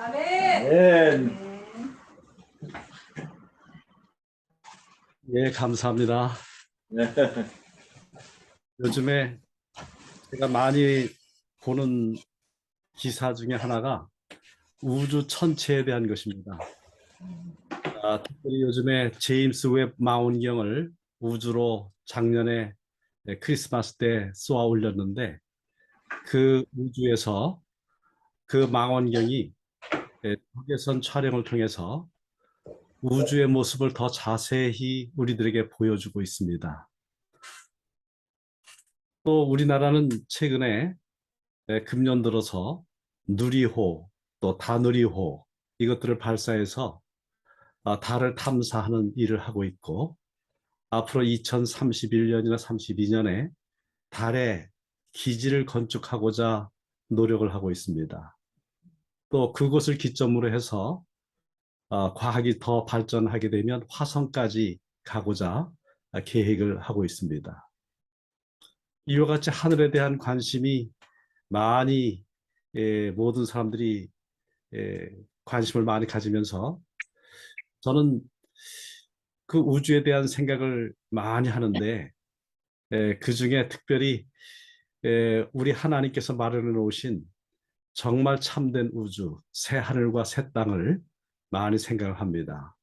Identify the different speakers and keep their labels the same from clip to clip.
Speaker 1: 아멘.
Speaker 2: 예, 감사합니다.
Speaker 1: 네.
Speaker 2: 요즘에 제가 많이 보는 기사 중에 하나가 우주 천체에 대한 것입니다. 특별히 요즘에 제임스 웹 망원경을 우주로 작년에 크리스마스 때 쏘아 올렸는데 그 우주에서 그 망원경이 적외선 촬영을 통해서 우주의 모습을 더 자세히 우리들에게 보여주고 있습니다. 또 우리나라는 최근에 금년 들어서 누리호 또 다누리호 이것들을 발사해서 달을 탐사하는 일을 하고 있고 앞으로 2031년이나 32년에 달에 기지를 건축하고자 노력을 하고 있습니다. 또 그곳을 기점으로 해서 과학이 더 발전하게 되면 화성까지 가고자 계획을 하고 있습니다. 이와 같이 하늘에 대한 관심이 많이 모든 사람들이 관심을 많이 가지면서 저는 그 우주에 대한 생각을 많이 하는데 그 중에 특별히 우리 하나님께서 마련해 놓으신 정말 참된 우주, 새 하늘과 새 땅을 많이 생각을 합니다.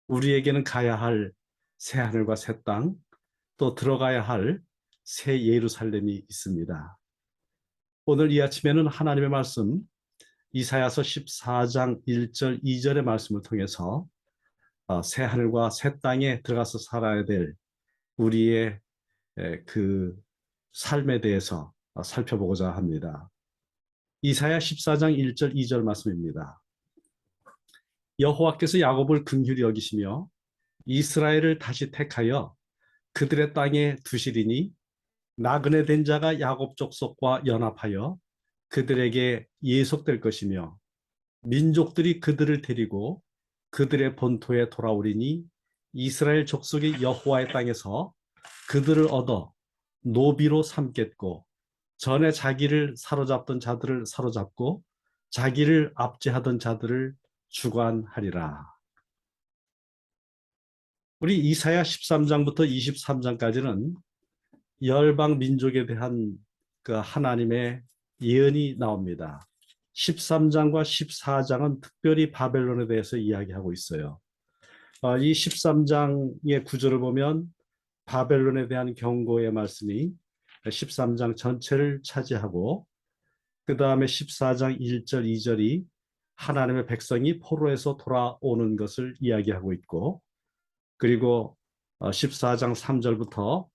Speaker 2: 우리에게는 가야 할 새 하늘과 새 땅, 또 들어가야 할 새 예루살렘이 있습니다. 오늘 이 아침에는 하나님의 말씀 이사야서 14장 1절 2절의 말씀을 통해서 새 하늘과 새 땅에 들어가서 살아야 될 우리의 그 삶에 대해서 살펴보고자 합니다. 이사야 14장 1절 2절 말씀입니다. 여호와께서 야곱을 긍휼히 여기시며 이스라엘을 다시 택하여 그들의 땅에 두시리니 나그네 된 자가 야곱 족속과 연합하여 그들에게 예속될 것이며 민족들이 그들을 데리고 그들의 본토에 돌아오리니 이스라엘 족속이 여호와의 땅에서 그들을 얻어 노비로 삼겠고 전에 자기를 사로잡던 자들을 사로잡고 자기를 압제하던 자들을 주관하리라. 우리 이사야 13장부터 23장까지는 열방 민족에 대한 그 하나님의 예언이 나옵니다. 13장과 14장은 특별히 바벨론에 대해서 이야기하고 있어요. 이 13장의 구절을 보면 바벨론에 대한 경고의 말씀이 13장 전체를 차지하고 그 다음에 14장 1절 2절이 하나님의 백성이 포로에서 돌아오는 것을 이야기하고 있고 그리고 14장 3절부터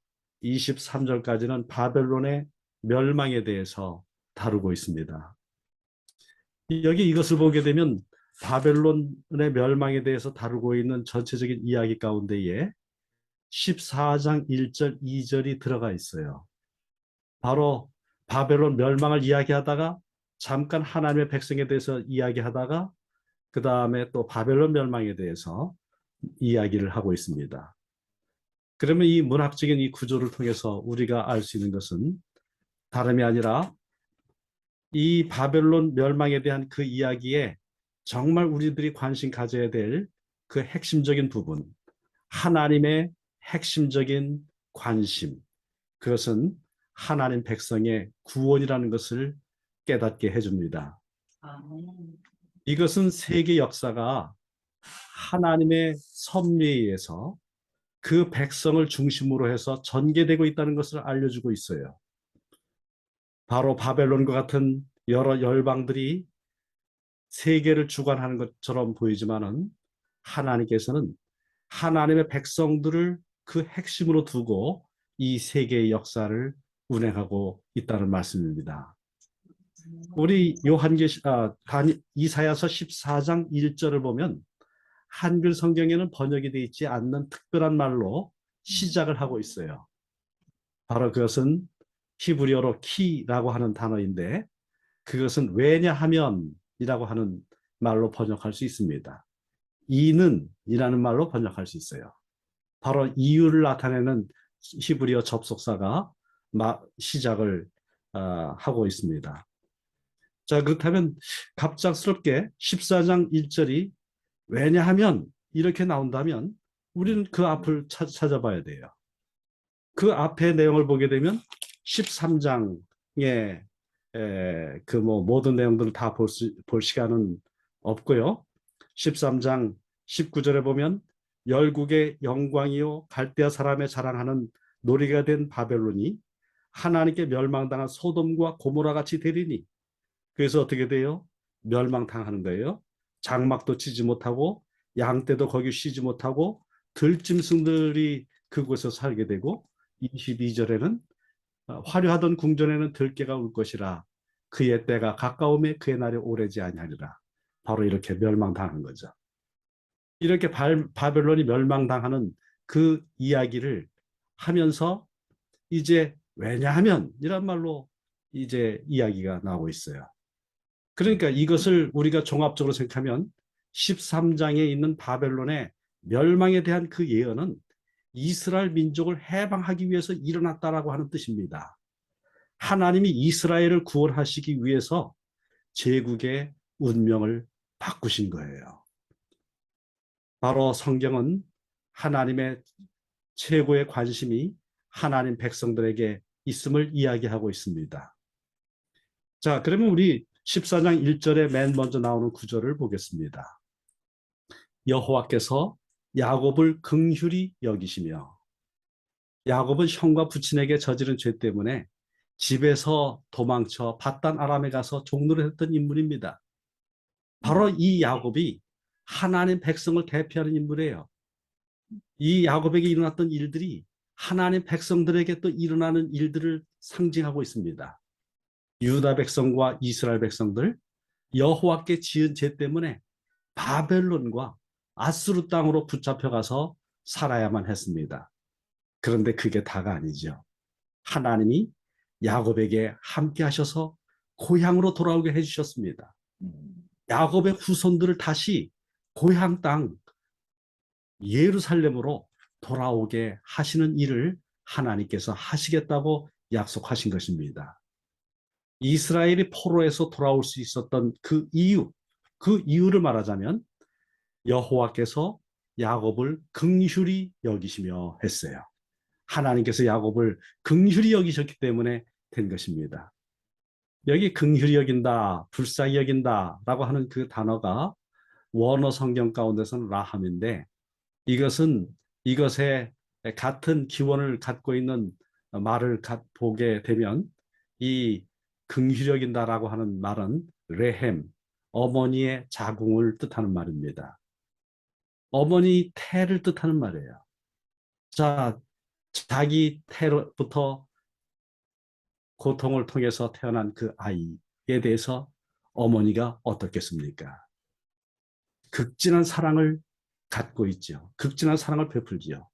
Speaker 2: 23절까지는 바벨론의 멸망에 대해서 다루고 있습니다. 여기 이것을 보게 되면 바벨론의 멸망에 대해서 다루고 있는 전체적인 이야기 가운데에 14장 1절 2절이 들어가 있어요. 바로 바벨론 멸망을 이야기하다가 잠깐 하나님의 백성에 대해서 이야기하다가 그 다음에 또 바벨론 멸망에 대해서 이야기를 하고 있습니다. 그러면 이 문학적인 이 구조를 통해서 우리가 알 수 있는 것은 다름이 아니라 이 바벨론 멸망에 대한 그 이야기에 정말 우리들이 관심 가져야 될 그 핵심적인 부분, 하나님의 핵심적인 관심, 그것은 하나님 백성의 구원이라는 것을 깨닫게 해줍니다. 이것은 세계 역사가 하나님의 섭리에 의해서 그 백성을 중심으로 해서 전개되고 있다는 것을 알려주고 있어요. 바로 바벨론과 같은 여러 열방들이 세계를 주관하는 것처럼 보이지만은 하나님께서는 하나님의 백성들을 그 핵심으로 두고 이 세계의 역사를 운행하고 있다는 말씀입니다. 우리 이사야서 14장 1절을 보면 한글 성경에는 번역이 되어 있지 않는 특별한 말로 시작을 하고 있어요. 바로 그것은 히브리어로 키라고 하는 단어인데 그것은 왜냐하면이라고 하는 말로 번역할 수 있습니다. 이는 이라는 말로 번역할 수 있어요. 바로 이유를 나타내는 히브리어 접속사가 시작을 하고 있습니다. 자, 그렇다면 갑작스럽게 14장 1절이 왜냐하면 이렇게 나온다면 우리는 그 앞을 찾아봐야 돼요. 그 앞에 내용을 보게 되면 13장에 그 뭐 모든 내용들을 다 볼 시간은 없고요. 13장 19절에 보면 열국의 영광이요 갈대아 사람의 자랑하는 놀이가 된 바벨론이 하나님께 멸망당한 소돔과 고모라 같이 되리니, 그래서 어떻게 돼요? 멸망당하는 거예요. 장막도 치지 못하고 양떼도 거기 쉬지 못하고 들짐승들이 그곳에서 살게 되고, 22절에는 화려하던 궁전에는 들깨가 울 것이라 그의 때가 가까움에 그의 날이 오래지 아니하리라. 바로 이렇게 멸망당한 거죠. 이렇게 바벨론이 멸망당하는 그 이야기를 하면서 이제 왜냐하면 이란 말로 이제 이야기가 나오고 있어요. 그러니까 이것을 우리가 종합적으로 생각하면 13장에 있는 바벨론의 멸망에 대한 그 예언은 이스라엘 민족을 해방하기 위해서 일어났다라고 하는 뜻입니다. 하나님이 이스라엘을 구원하시기 위해서 제국의 운명을 바꾸신 거예요. 바로 성경은 하나님의 최고의 관심이 하나님 백성들에게 있음을 이야기하고 있습니다. 자, 그러면 우리 14장 1절에 맨 먼저 나오는 구절을 보겠습니다. 여호와께서 야곱을 긍휼히 여기시며, 야곱은 형과 부친에게 저지른 죄 때문에 집에서 도망쳐 밧단 아람에 가서 종로를 했던 인물입니다. 바로 이 야곱이 하나님 백성을 대표하는 인물이에요. 이 야곱에게 일어났던 일들이 하나님 백성들에게 또 일어나는 일들을 상징하고 있습니다. 유다 백성과 이스라엘 백성들, 여호와께 지은 죄 때문에 바벨론과 아수르 땅으로 붙잡혀가서 살아야만 했습니다. 그런데 그게 다가 아니죠. 하나님이 야곱에게 함께 하셔서 고향으로 돌아오게 해주셨습니다. 야곱의 후손들을 다시 고향 땅 예루살렘으로 돌아오게 하시는 일을 하나님께서 하시겠다고 약속하신 것입니다. 이스라엘이 포로에서 돌아올 수 있었던 그 이유를 말하자면 여호와께서 야곱을 긍휼히 여기시며 했어요. 하나님께서 야곱을 긍휼히 여기셨기 때문에 된 것입니다. 여기 긍휼히 여긴다, 불쌍히 여긴다라고 하는 그 단어가 원어 성경 가운데서는 라함인데, 이것에 같은 기원을 갖고 있는 말을 보게 되면 이 긍휼히 여긴다라고 하는 말은 레헴, 어머니의 자궁을 뜻하는 말입니다. 어머니 태를 뜻하는 말이에요. 자, 자기 태로부터 고통을 통해서 태어난 그 아이에 대해서 어머니가 어떻겠습니까? 극진한 사랑을 갖고 있죠. 극진한 사랑을 베풀지요.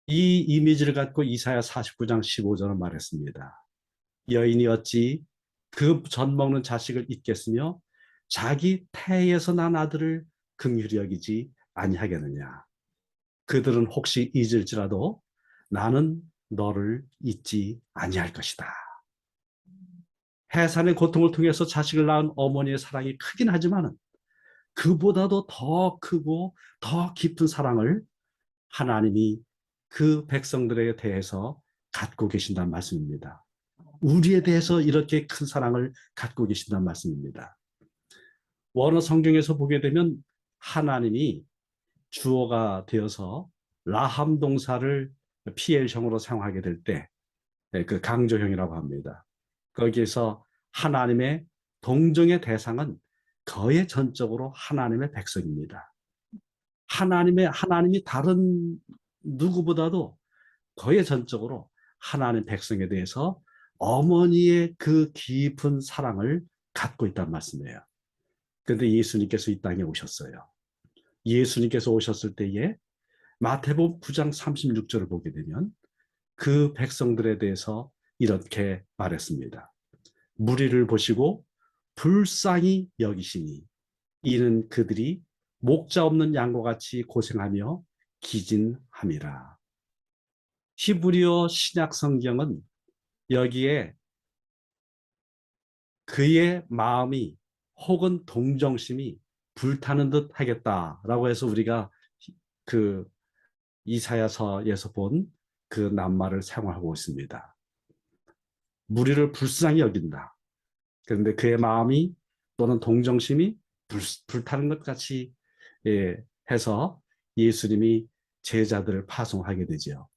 Speaker 2: 이 이미지를 갖고 이사야 49장 15절은 말했습니다. 여인이 어찌 그 젖 먹는 자식을 잊겠으며 자기 태에서 난 아들을 긍휼히 여기지 아니하겠느냐. 그들은 혹시 잊을지라도 나는 너를 잊지 아니할 것이다. 해산의 고통을 통해서 자식을 낳은 어머니의 사랑이 크긴 하지만 그보다도 더 크고 더 깊은 사랑을 하나님이 그 백성들에 대해서 갖고 계신다는 말씀입니다. 우리에 대해서 이렇게 큰 사랑을 갖고 계신다는 말씀입니다. 원어 성경에서 보게 되면 하나님이 주어가 되어서 라함 동사를 PL형으로 사용하게 될 때 그 강조형이라고 합니다. 거기에서 하나님의 동정의 대상은 거의 전적으로 하나님의 백성입니다. 하나님이 다른 누구보다도 거의 전적으로 하나님 백성에 대해서 어머니의 그 깊은 사랑을 갖고 있다는 말씀이에요. 그런데 예수님께서 이 땅에 오셨어요. 예수님께서 오셨을 때에 마태복음 9장 36절을 보게 되면 그 백성들에 대해서 이렇게 말했습니다. 무리를 보시고 불쌍히 여기시니 이는 그들이 목자 없는 양과 같이 고생하며 기진함이라. 히브리어 신약 성경은 여기에 그의 마음이 혹은 동정심이 불타는 듯 하겠다라고 해서 우리가 그 이사야서에서 본 그 낱말을 사용하고 있습니다. 무리를 불쌍히 여긴다. 그런데 그의 마음이 또는 동정심이 불타는 것 같이 해서 예수님이 제자들을 파송하게 되죠.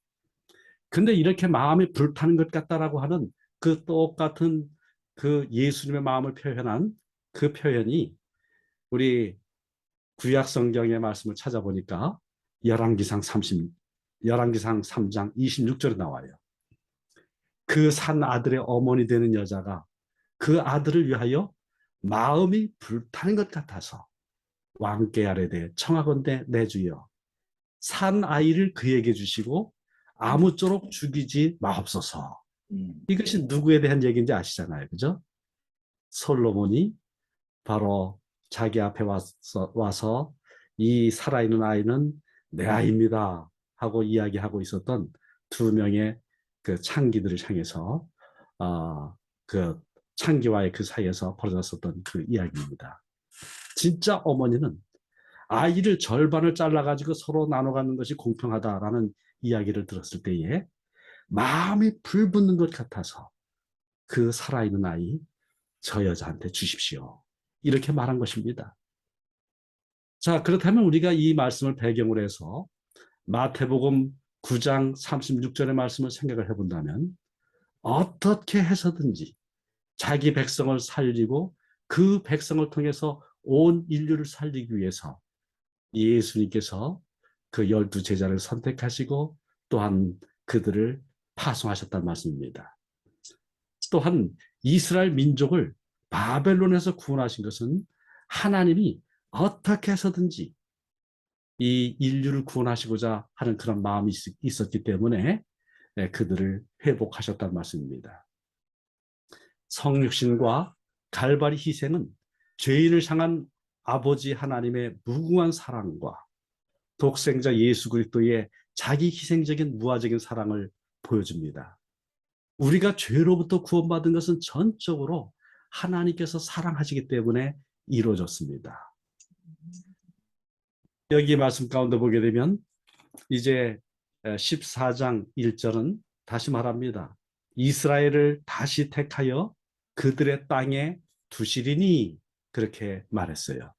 Speaker 2: 근데 이렇게 마음이 불타는 것 같다라고 하는 그 똑같은 그 예수님의 마음을 표현한 그 표현이 우리 구약 성경의 말씀을 찾아보니까 열왕기상 3장 26절에 나와요. 그 산 아들의 어머니 되는 여자가 그 아들을 위하여 마음이 불타는 것 같아서 왕께 아뢰되 청하건대 내 주여 산 아이를 그에게 주시고 아무쪼록 죽이지 마옵소서. 이것이 누구에 대한 얘기인지 아시잖아요. 그죠? 솔로몬이 바로 자기 앞에 와서 이 살아있는 아이는 내 아이입니다 하고 이야기하고 있었던 두 명의 그 창기들을 향해서 그 창기와의 그 사이에서 벌어졌었던 그 이야기입니다. 진짜 어머니는 아이를 절반을 잘라가지고 서로 나눠 갖는 것이 공평하다라는 이야기를 들었을 때에 마음이 불붙는 것 같아서 그 살아있는 아이 저 여자한테 주십시오. 이렇게 말한 것입니다. 자, 그렇다면 우리가 이 말씀을 배경으로 해서 마태복음 9장 36절의 말씀을 생각을 해본다면 어떻게 해서든지 자기 백성을 살리고 그 백성을 통해서 온 인류를 살리기 위해서 예수님께서 그 12제자를 선택하시고 또한 그들을 파송하셨다는 말씀입니다. 또한 이스라엘 민족을 바벨론에서 구원하신 것은 하나님이 어떻게 해서든지 이 인류를 구원하시고자 하는 그런 마음이 있었기 때문에 그들을 회복하셨다는 말씀입니다. 성육신과 갈바리 희생은 죄인을 향한 아버지 하나님의 무궁한 사랑과 독생자 예수 그리스도의 자기 희생적인 무화적인 사랑을 보여줍니다. 우리가 죄로부터 구원받은 것은 전적으로 하나님께서 사랑하시기 때문에 이루어졌습니다. 여기 말씀 가운데 보게 되면 이제 14장 1절은 다시 말합니다. 이스라엘을 다시 택하여 그들의 땅에 두시리니 그렇게 말했어요.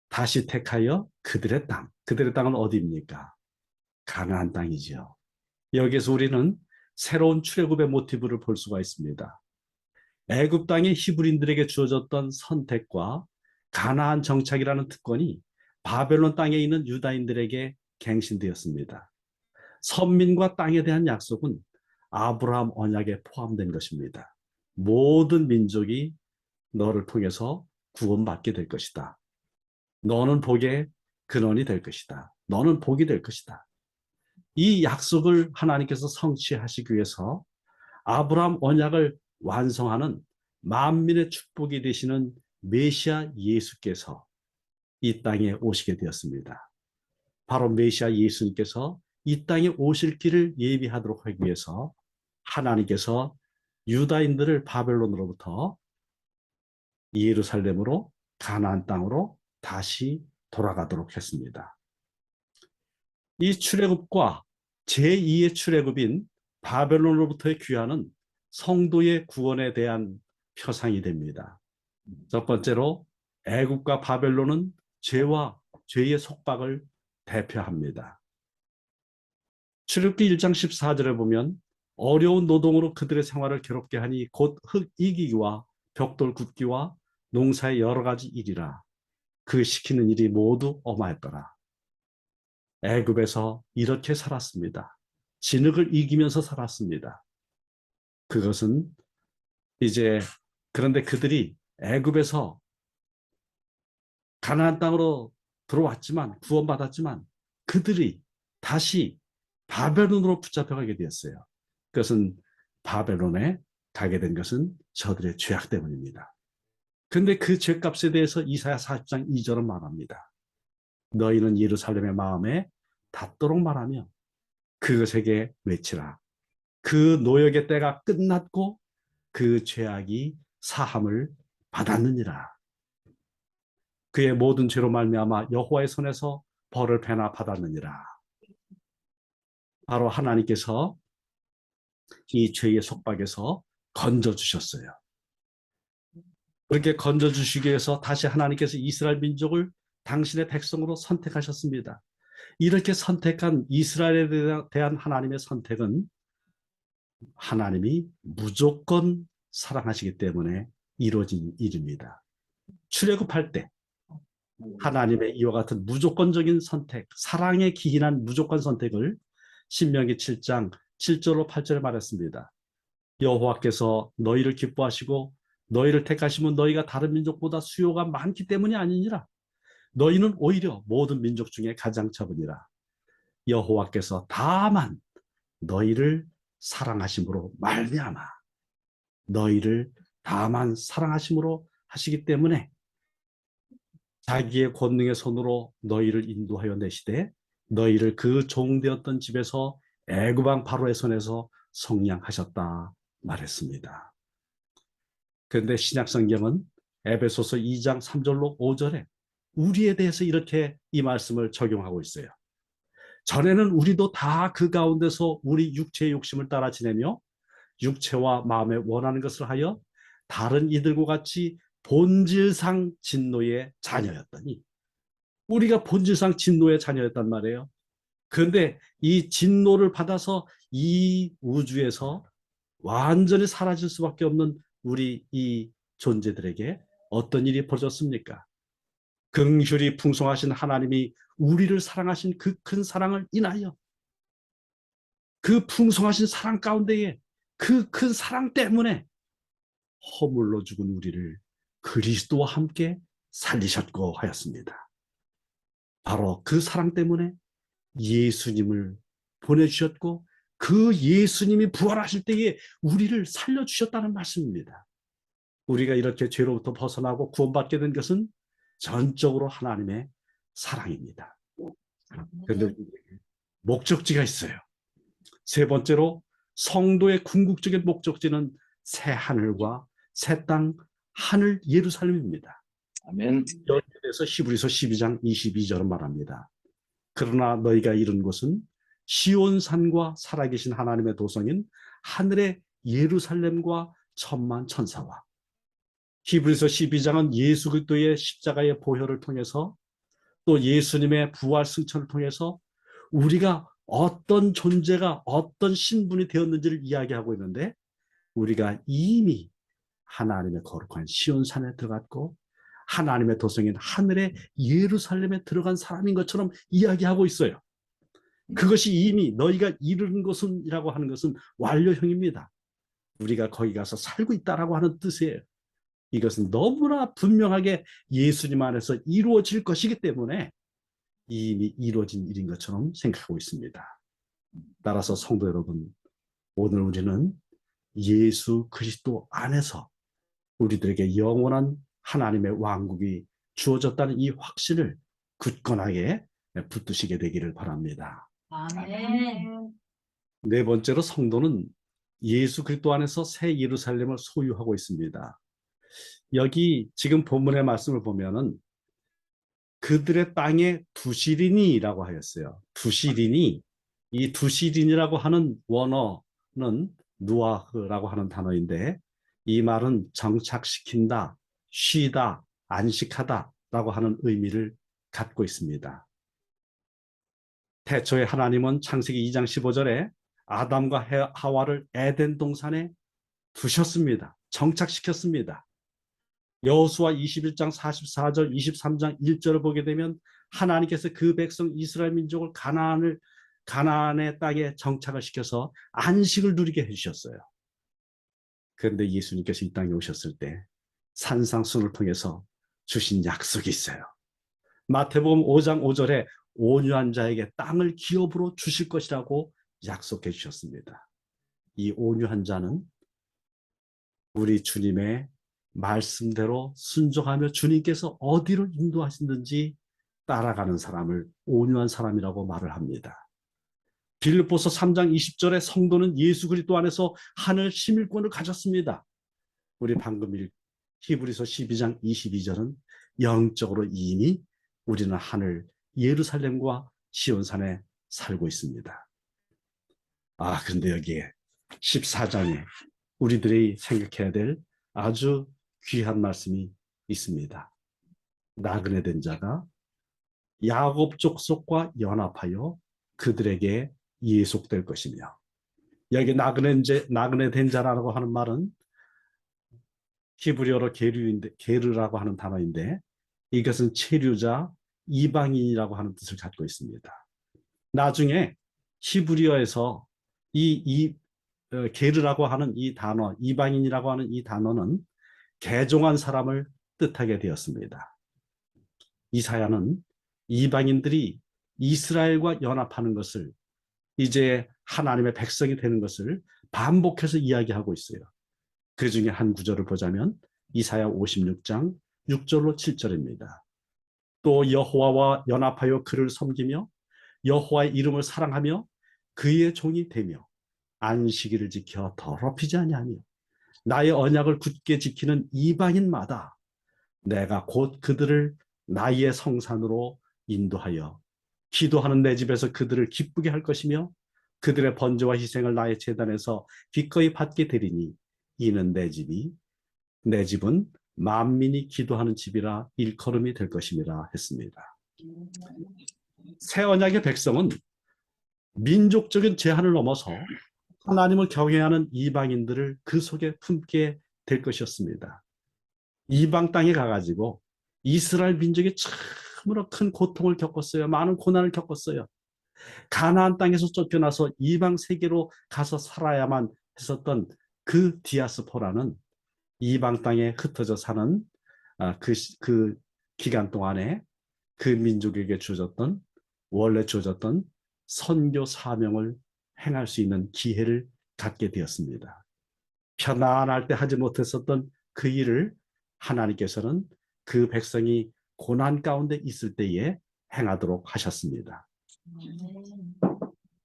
Speaker 2: 다시 택하여 그들의 땅. 그들의 땅은 어디입니까? 가나안 땅이죠. 여기서 우리는 새로운 출애굽의 모티브를 볼 수가 있습니다. 애굽 땅의 히브리인들에게 주어졌던 선택과 가나안 정착이라는 특권이 바벨론 땅에 있는 유다인들에게 갱신되었습니다. 선민과 땅에 대한 약속은 아브라함 언약에 포함된 것입니다. 모든 민족이 너를 통해서 구원받게 될 것이다. 너는 복의 근원이 될 것이다. 너는 복이 될 것이다. 이 약속을 하나님께서 성취하시기 위해서 아브라함 언약을 완성하는 만민의 축복이 되시는 메시아 예수께서 이 땅에 오시게 되었습니다. 바로 메시아 예수님께서 이 땅에 오실 길을 예비하도록 하기 위해서 하나님께서 유다인들을 바벨론으로부터 예루살렘으로 가나안 땅으로 다시 돌아가도록 했습니다. 이 출애굽과 제2의 출애굽인 바벨론으로부터의 귀환은 성도의 구원에 대한 표상이 됩니다. 첫 번째로 애굽과 바벨론은 죄와 죄의 속박을 대표합니다. 출애굽기 1장 14절에 보면 어려운 노동으로 그들의 생활을 괴롭게 하니 곧 흙 이기기와 벽돌 굽기와 농사의 여러 가지 일이라 그 시키는 일이 모두 엄하였더라. 애굽에서 이렇게 살았습니다. 진흙을 이기면서 살았습니다. 그것은 이제 그런데 그들이 애굽에서 가나안 땅으로 들어왔지만 구원받았지만 그들이 다시 바벨론으로 붙잡혀가게 되었어요. 그것은 바벨론에 가게 된 것은 저들의 죄악 때문입니다. 그런데 그 죄값에 대해서 이사야 40장 2절은 말합니다. 너희는 예루살렘의 마음에 닿도록 말하며 그것에게 외치라. 그 노역의 때가 끝났고 그 죄악이 사함을 받았느니라. 그의 모든 죄로 말미암아 여호와의 손에서 벌을 배나 받았느니라. 바로 하나님께서 이 죄의 속박에서 건져주셨어요. 그렇게 건져주시기 위해서 다시 하나님께서 이스라엘 민족을 당신의 백성으로 선택하셨습니다. 이렇게 선택한 이스라엘에 대한 하나님의 선택은 하나님이 무조건 사랑하시기 때문에 이루어진 일입니다. 출애굽할 때 하나님의 이와 같은 무조건적인 선택, 사랑에 기인한 무조건 선택을 신명기 7장 7절로 8절에 말했습니다. 여호와께서 너희를 기뻐하시고 너희를 택하시면 너희가 다른 민족보다 수요가 많기 때문이 아니니라. 너희는 오히려 모든 민족 중에 가장 적으니라. 여호와께서 다만 너희를 사랑하심으로 말미암아 너희를 다만 사랑하심으로 하시기 때문에 자기의 권능의 손으로 너희를 인도하여 내시되 너희를 그 종되었던 집에서 애굽 왕 바로의 손에서 속량하셨다 말했습니다. 그런데 신약성경은 에베소서 2장 3절로 5절에 우리에 대해서 이렇게 이 말씀을 적용하고 있어요. 전에는 우리도 다 그 가운데서 우리 육체의 욕심을 따라 지내며 육체와 마음에 원하는 것을 하여 다른 이들과 같이 본질상 진노의 자녀였더니, 우리가 본질상 진노의 자녀였단 말이에요. 그런데 이 진노를 받아서 이 우주에서 완전히 사라질 수밖에 없는 우리 이 존재들에게 어떤 일이 벌어졌습니까? 긍휼이 풍성하신 하나님이 우리를 사랑하신 그 큰 사랑을 인하여 그 풍성하신 사랑 가운데에 그 큰 사랑 때문에 허물로 죽은 우리를 그리스도와 함께 살리셨고 하였습니다. 바로 그 사랑 때문에 예수님을 보내주셨고 그 예수님이 부활하실 때에 우리를 살려주셨다는 말씀입니다. 우리가 이렇게 죄로부터 벗어나고 구원받게 된 것은 전적으로 하나님의 사랑입니다. 그런데 목적지가 있어요. 세 번째로 성도의 궁극적인 목적지는 새 하늘과 새 땅, 하늘 예루살렘입니다.
Speaker 1: 아멘.
Speaker 2: 여기에 대해서 히브리서 12장 22절은 말합니다. 그러나 너희가 이룬 곳은 시온산과 살아계신 하나님의 도성인 하늘의 예루살렘과 천만 천사와. 히브리서 12장은 예수 그리스도의 십자가의 보혈을 통해서 또 예수님의 부활 승천을 통해서 우리가 어떤 존재가 어떤 신분이 되었는지를 이야기하고 있는데, 우리가 이미 하나님의 거룩한 시온산에 들어갔고 하나님의 도성인 하늘의 예루살렘에 들어간 사람인 것처럼 이야기하고 있어요. 그것이 이미 너희가 이루는 것은이라고 하는 것은 완료형입니다. 우리가 거기 가서 살고 있다라고 하는 뜻이에요. 이것은 너무나 분명하게 예수님 안에서 이루어질 것이기 때문에 이미 이루어진 일인 것처럼 생각하고 있습니다. 따라서 성도 여러분, 오늘 우리는 예수 그리스도 안에서 우리들에게 영원한 하나님의 왕국이 주어졌다는 이 확신을 굳건하게 붙드시게 되기를 바랍니다.
Speaker 3: 아멘.
Speaker 2: 네 번째로 성도는 예수 그리스도 안에서 새 예루살렘을 소유하고 있습니다. 여기 지금 본문의 말씀을 보면은 그들의 땅에 두시린이라고 하였어요. 두시린이, 이 두시린이라고 하는 원어는 누아흐라고 하는 단어인데 이 말은 정착시킨다, 쉬다, 안식하다라고 하는 의미를 갖고 있습니다. 태초에 하나님은 창세기 2장 15절에 아담과 하와를 에덴 동산에 두셨습니다. 정착시켰습니다. 여호수아 21장 44절, 23장 1절을 보게 되면 하나님께서 그 백성 이스라엘 민족을 가나안의 땅에 정착을 시켜서 안식을 누리게 해주셨어요. 그런데 예수님께서 이 땅에 오셨을 때 산상순을 통해서 주신 약속이 있어요. 마태복음 5장 5절에 온유한 자에게 땅을 기업으로 주실 것이라고 약속해 주셨습니다. 이 온유한 자는 우리 주님의 말씀대로 순종하며 주님께서 어디로 인도하시든지 따라가는 사람을 온유한 사람이라고 말을 합니다. 빌립보서 3장 20절에 성도는 예수 그리스도 안에서 하늘 시민권을 가졌습니다. 우리 방금 히브리서 12장 22절은 영적으로 이미 우리는 하늘 예루살렘과 시온산에 살고 있습니다. 그런데 여기에 14장에 우리들이 생각해야 될 아주 귀한 말씀이 있습니다. 나그네 된 자가 야곱 족속과 연합하여 그들에게 예속될 것이며, 여기 나그네 된 자라고 하는 말은 히브리어로 게르라고 하는 단어인데, 이것은 체류자, 이방인이라고 하는 뜻을 갖고 있습니다. 나중에 히브리어에서 게르라고 하는 이 단어, 이방인이라고 하는 이 단어는 개종한 사람을 뜻하게 되었습니다. 이사야는 이방인들이 이스라엘과 연합하는 것을, 이제 하나님의 백성이 되는 것을 반복해서 이야기하고 있어요. 그 중에 한 구절을 보자면 이사야 56장 6절로 7절입니다. 또 여호와와 연합하여 그를 섬기며 여호와의 이름을 사랑하며 그의 종이 되며 안식일을 지켜 더럽히지 아니하며 나의 언약을 굳게 지키는 이방인마다 내가 곧 그들을 나의 성산으로 인도하여 기도하는 내 집에서 그들을 기쁘게 할 것이며 그들의 번제와 희생을 나의 제단에서 기꺼이 받게 되리니 이는 내 집은 만민이 기도하는 집이라 일컬음이 될 것임이라 했습니다. 새 언약의 백성은 민족적인 제한을 넘어서 하나님을 경외하는 이방인들을 그 속에 품게 될 것이었습니다. 이방 땅에 가가지고 이스라엘 민족이 참으로 큰 고통을 겪었어요. 많은 고난을 겪었어요. 가나안 땅에서 쫓겨나서 이방 세계로 가서 살아야만 했었던 그 디아스포라는 이방 땅에 흩어져 사는 그 기간 동안에 그 민족에게 원래 주어졌던 선교 사명을 행할 수 있는 기회를 갖게 되었습니다. 편안할 때 하지 못했었던 그 일을 하나님께서는 그 백성이 고난 가운데 있을 때에 행하도록 하셨습니다.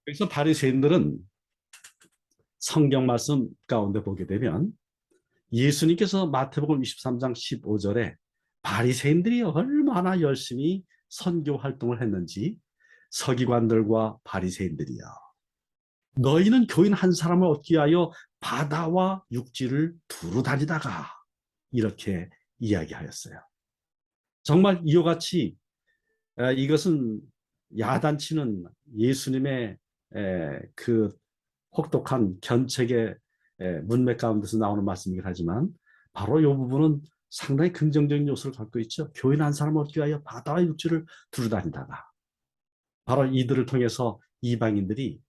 Speaker 2: 그래서 바리새인들은 성경 말씀 가운데 보게 되면 예수님께서 마태복음 23장 15절에 바리새인들이 얼마나 열심히 선교 활동을 했는지, 서기관들과 바리새인들이여 너희는 교인 한 사람을 얻기 위하여 바다와 육지를 두루 다니다가, 이렇게 이야기하였어요. 정말 이와 같이 이것은 야단치는 예수님의 그 혹독한 견책의 문맥 가운데서 나오는 말씀이긴 하지만, 바로 이 부분은 상당히 긍정적인 요소를 갖고 있죠. 교인 한 사람을 얻기 위하여 바다와 육지를 두루 다니다가, 바로 이들을 통해서 이방인들이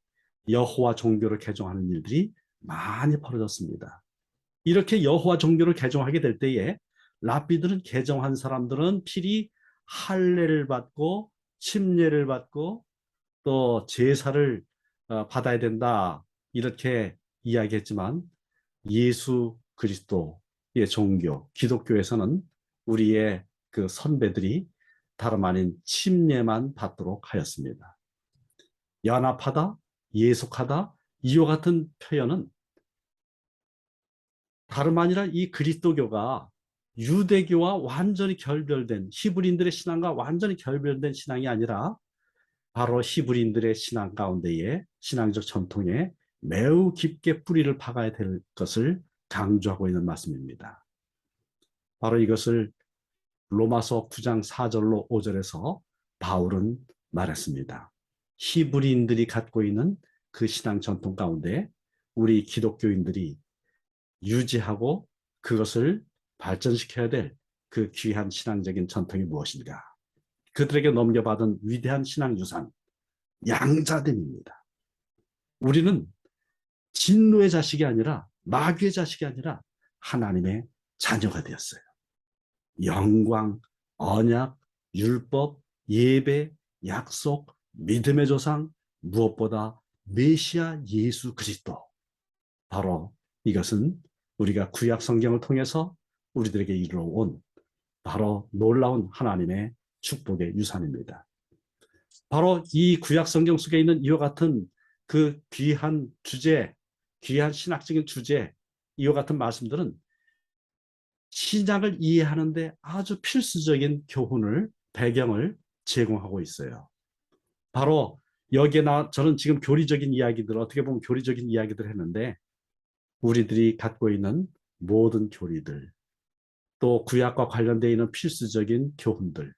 Speaker 2: 여호와 종교를 개종하는 일들이 많이 벌어졌습니다. 이렇게 여호와 종교를 개종하게 될 때에 랍비들은, 개종한 사람들은 필히 할례를 받고 침례를 받고 또 제사를 받아야 된다, 이렇게 이야기했지만, 예수 그리스도의 종교 기독교에서는 우리의 그 선배들이 다름 아닌 침례만 받도록 하였습니다. 연합하다, 예속하다, 이와 같은 표현은 다름 아니라 이 그리스도교가 유대교와 완전히 결별된, 히브리인들의 신앙과 완전히 결별된 신앙이 아니라 바로 히브리인들의 신앙 가운데에, 신앙적 전통에 매우 깊게 뿌리를 박아야 될 것을 강조하고 있는 말씀입니다. 바로 이것을 로마서 9장 4절로 5절에서 바울은 말했습니다. 히브리인들이 갖고 있는 그 신앙 전통 가운데 우리 기독교인들이 유지하고 그것을 발전시켜야 될 그 귀한 신앙적인 전통이 무엇인가? 그들에게 넘겨받은 위대한 신앙 유산, 양자됨입니다. 우리는 진노의 자식이 아니라, 마귀의 자식이 아니라 하나님의 자녀가 되었어요. 영광, 언약, 율법, 예배, 약속, 믿음의 조상, 무엇보다 메시아 예수 그리스도, 바로 이것은 우리가 구약 성경을 통해서 우리들에게 이루어온 바로 놀라운 하나님의 축복의 유산입니다. 바로 이 구약 성경 속에 있는 이와 같은 그 귀한 주제, 귀한 신학적인 주제, 이와 같은 말씀들은 신약을 이해하는데 아주 필수적인 교훈을, 배경을 제공하고 있어요. 바로 여기에 저는 지금 교리적인 이야기들, 어떻게 보면 교리적인 이야기들 했는데, 우리들이 갖고 있는 모든 교리들, 또 구약과 관련되어 있는 필수적인 교훈들,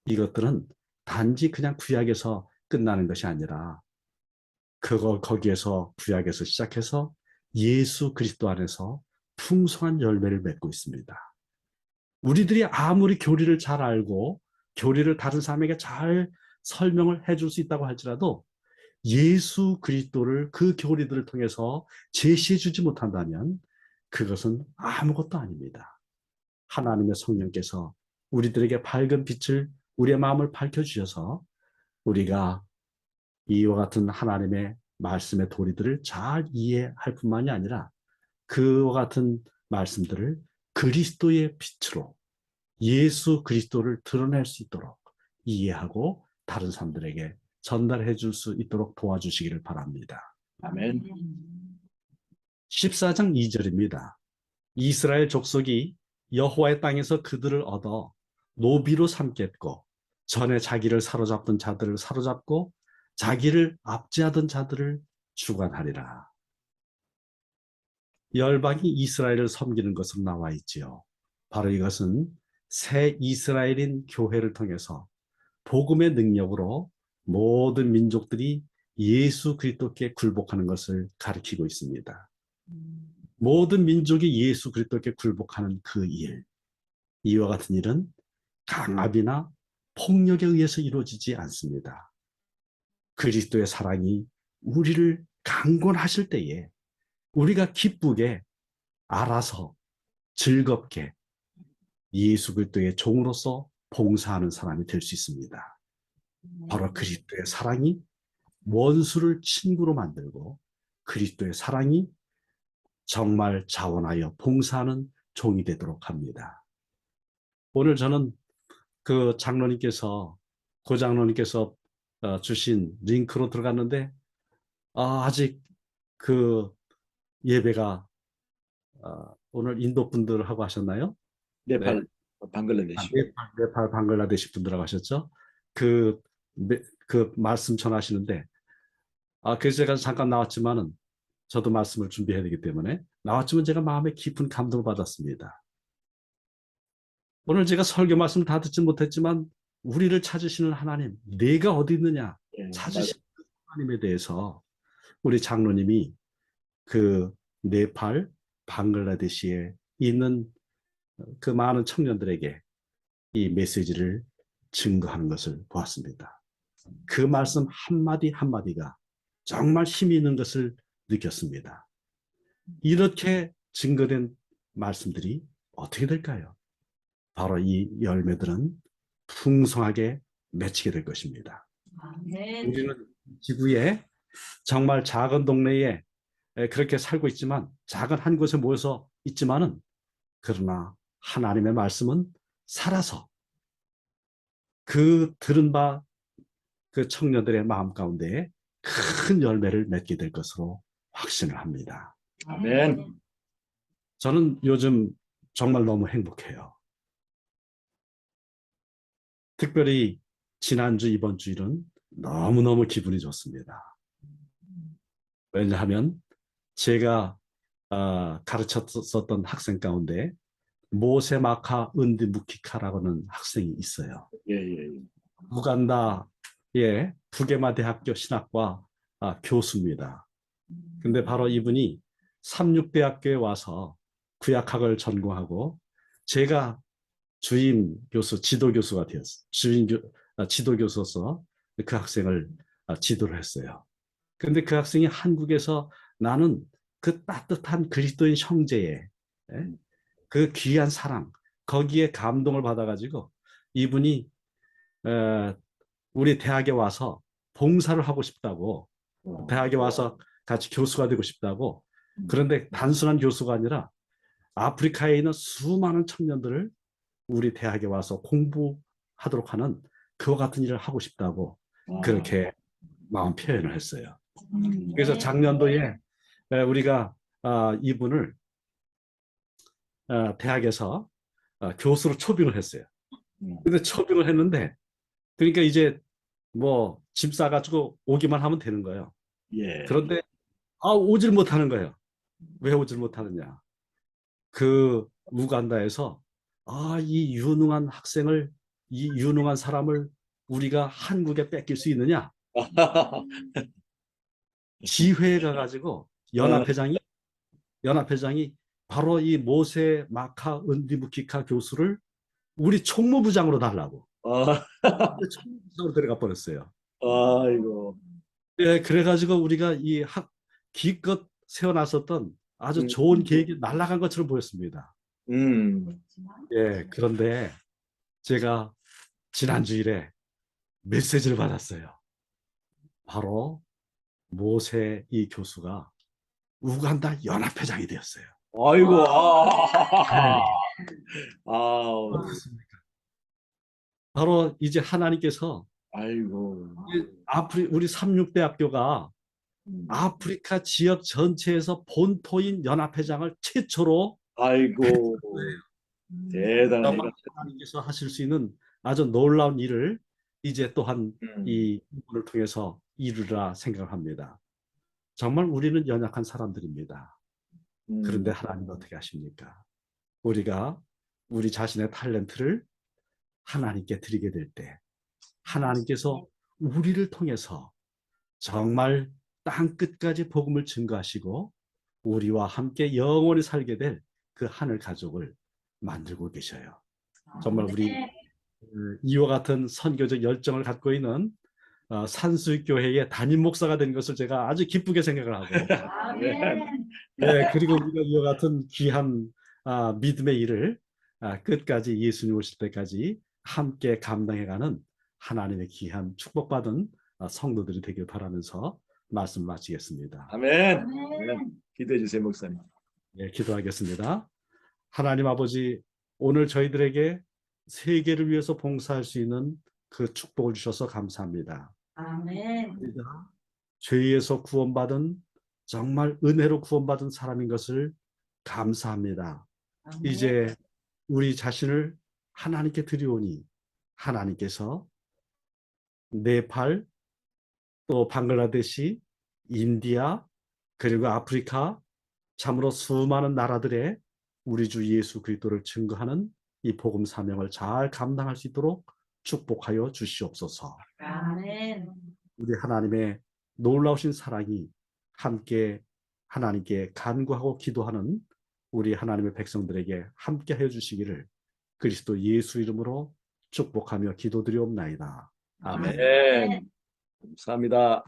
Speaker 2: 이것들은 단지 그냥 구약에서 끝나는 것이 아니라 거기에서 구약에서 시작해서 예수 그리스도 안에서 풍성한 열매를 맺고 있습니다. 우리들이 아무리 교리를 잘 알고 교리를 다른 사람에게 잘 설명을 해줄 수 있다고 할지라도 예수 그리스도를 그 교리들을 통해서 제시해 주지 못한다면 그것은 아무것도 아닙니다. 하나님의 성령께서 우리들에게 밝은 빛을, 우리의 마음을 밝혀주셔서 우리가 이와 같은 하나님의 말씀의 도리들을 잘 이해할 뿐만이 아니라 그와 같은 말씀들을 그리스도의 빛으로 예수 그리스도를 드러낼 수 있도록 이해하고 다른 사람들에게 전달해 줄 수 있도록 도와주시기를 바랍니다.
Speaker 1: 아멘.
Speaker 2: 14장 2절입니다. 이스라엘 족속이 여호와의 땅에서 그들을 얻어 노비로 삼겠고 전에 자기를 사로잡던 자들을 사로잡고 자기를 압제하던 자들을 주관하리라. 열방이 이스라엘을 섬기는 것으로 나와 있지요. 바로 이것은 새 이스라엘인 교회를 통해서 복음의 능력으로 모든 민족들이 예수 그리스도께 굴복하는 것을 가리키고 있습니다. 모든 민족이 예수 그리스도께 굴복하는 그 일, 이와 같은 일은 강압이나 폭력에 의해서 이루어지지 않습니다. 그리스도의 사랑이 우리를 강권하실 때에 우리가 기쁘게 알아서 즐겁게 예수 그리스도의 종으로서 봉사하는 사람이 될 수 있습니다. 바로 그리스도의 사랑이 원수를 친구로 만들고 그리스도의 사랑이 정말 자원하여 봉사하는 종이 되도록 합니다. 오늘 저는 그 장로님께서, 고 장로님께서 주신 링크로 들어갔는데 아직 그 예배가 오늘 인도 분들하고 하셨나요?
Speaker 1: 네팔,
Speaker 2: 네.
Speaker 1: 방글라데시.
Speaker 2: 네팔 방글라데시 분들하고 하셨죠? 그, 그 말씀 전하시는데 그래서 제가 잠깐 나왔지만은 저도 말씀을 준비해야 되기 때문에 나왔지만 제가 마음에 깊은 감동을 받았습니다. 오늘 제가 설교 말씀 다 듣지 못했지만 우리를 찾으시는 하나님, 내가 어디 있느냐
Speaker 1: 예,
Speaker 2: 찾으시는 하나님에 대해서 우리 장로님이 그 네팔, 방글라데시에 있는 그 많은 청년들에게 이 메시지를 증거하는 것을 보았습니다. 그 말씀 한마디 한마디가 정말 힘이 있는 것을 느꼈습니다. 이렇게 증거된 말씀들이 어떻게 될까요? 바로 이 열매들은 풍성하게 맺히게 될 것입니다. 우리는 지구에 정말 작은 동네에 그렇게 살고 있지만, 작은 한 곳에 모여서 있지만은, 그러나 하나님의 말씀은 살아서 그 들은 바 그 청년들의 마음 가운데 큰 열매를 맺게 될 것으로 확신을 합니다.
Speaker 1: 아멘.
Speaker 2: 저는 요즘 정말 너무 행복해요. 특별히 지난주, 이번 주일은 너무너무 기분이 좋습니다. 왜냐하면 제가 가르쳤었던 학생 가운데 모세마카 은디무키카라고는 학생이 있어요.
Speaker 1: 예, 예, 예.
Speaker 2: 우간다의 부게마 대학교 신학과 교수입니다. 근데 바로 이분이 삼육대학교에 와서 구약학을 전공하고 제가 주임 교수, 지도교수가 되었어요. 지도교수로서 그 학생을 지도를 했어요. 근데 그 학생이 한국에서 나는 그 따뜻한 그리스도인 형제의 그 귀한 사랑, 거기에 감동을 받아가지고 이분이 우리 대학에 와서 봉사를 하고 싶다고, 대학에 와서 같이 교수가 되고 싶다고. 그런데 단순한 교수가 아니라 아프리카에 있는 수많은 청년들을 우리 대학에 와서 공부하도록 하는 그와 같은 일을 하고 싶다고 그렇게 마음 표현을 했어요. 그래서 작년도에 우리가 이분을 대학에서 교수로 초빙을 했어요.
Speaker 1: 음.
Speaker 2: 근데 초빙을 했는데 그러니까 이제 뭐 짐 싸가지고 오기만 하면 되는 거예요.
Speaker 1: 예.
Speaker 2: 그런데 오질 못하는 거예요. 왜 오질 못하느냐? 그 우간다에서 이 유능한 학생을 이 유능한 사람을 우리가 한국에 뺏길 수 있느냐? 지회에 가가지고 연합회장이 바로 이 모세 마카 은디무키카 교수를 우리 총무부장으로 달라고.
Speaker 1: 아,
Speaker 2: 근데 총무부장으로 데려가 버렸어요.
Speaker 1: 아이고.
Speaker 2: 예, 그래가지고 우리가 기껏 세워놨었던 아주 좋은 계획이 날아간 것처럼 보였습니다.
Speaker 1: 음.
Speaker 2: 예, 그런데 제가 지난 주일에 메시지를 받았어요. 바로 모세 이 교수가 우간다 연합회장이 되었어요.
Speaker 1: 아이고.
Speaker 2: 네.
Speaker 1: 아.
Speaker 2: 어떻습니까? 바로 이제 하나님께서
Speaker 1: 아이고.
Speaker 2: 우리 삼육대학교가
Speaker 1: 음.
Speaker 2: 아프리카 지역 전체에서 본토인 연합회장을 최초로
Speaker 1: 아이고. 대단해.
Speaker 2: 정말 하나님께서 하실 수 있는 아주 놀라운 일을 이제 또한 이 부분을 통해서 이루라 생각을 합니다. 정말 우리는 연약한 사람들입니다. 그런데 하나님은 어떻게 하십니까? 우리가 우리 자신의 탤런트를 하나님께 드리게 될 때 하나님께서 우리를 통해서 정말 땅 끝까지 복음을 증거하시고 우리와 함께 영원히 살게 될 그 하늘 가족을 만들고 계셔요. 정말 우리 이와 같은 선교적 열정을 갖고 있는 산수교회의 담임 목사가 된 것을 제가 아주 기쁘게 생각을 하고 예, 그리고 우리가 이와 같은 귀한 믿음의 일을 끝까지 예수님 오실 때까지 함께 감당해가는 하나님의 귀한 축복받은 성도들이 되길 바라면서 말씀 마치겠습니다.
Speaker 1: 아멘. 아멘. 기도해 주세요, 목사님.
Speaker 2: 예, 기도하겠습니다. 하나님 아버지, 오늘 저희들에게 세계를 위해서 봉사할 수 있는 그 축복을 주셔서 감사합니다.
Speaker 3: 아멘.
Speaker 2: 우리가 죄에서 구원받은 정말 은혜로 구원받은 사람인 것을 감사합니다.
Speaker 3: 아멘.
Speaker 2: 이제 우리 자신을 하나님께 드리오니 하나님께서 네팔, 또 방글라데시, 인디아, 그리고 아프리카 참으로 수많은 나라들의 우리 주 예수 그리스도를 증거하는 이 복음 사명을 잘 감당할 수 있도록 축복하여 주시옵소서.
Speaker 3: 아멘.
Speaker 2: 우리 하나님의 놀라우신 사랑이 함께 하나님께 간구하고 기도하는 우리 하나님의 백성들에게 함께하여 주시기를 그리스도 예수 이름으로 축복하며 기도드리옵나이다. 아멘.
Speaker 1: 아멘. 감사합니다.